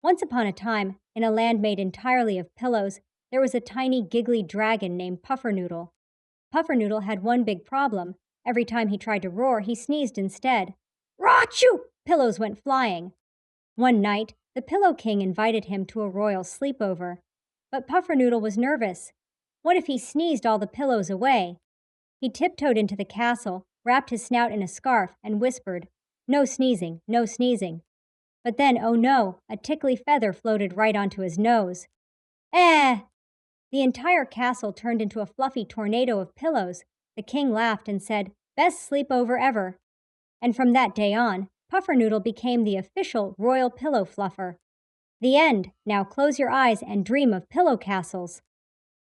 Once upon a time, in a land made entirely of pillows, there was a tiny giggly dragon named Puffernoodle. Puffernoodle had one big problem. Every time he tried to roar, he sneezed instead. Rachoo! Pillows went flying. One night, the Pillow King invited him to a royal sleepover. But Puffernoodle was nervous. What if he sneezed all the pillows away? He tiptoed into the castle, wrapped his snout in a scarf, and whispered, No sneezing, no sneezing. But then, oh no, a tickly feather floated right onto his nose. Eh! The entire castle turned into a fluffy tornado of pillows. The king laughed and said, Best sleepover ever. And from that day on, Puffernoodle became the official royal pillow fluffer. The end. Now close your eyes and dream of pillow castles.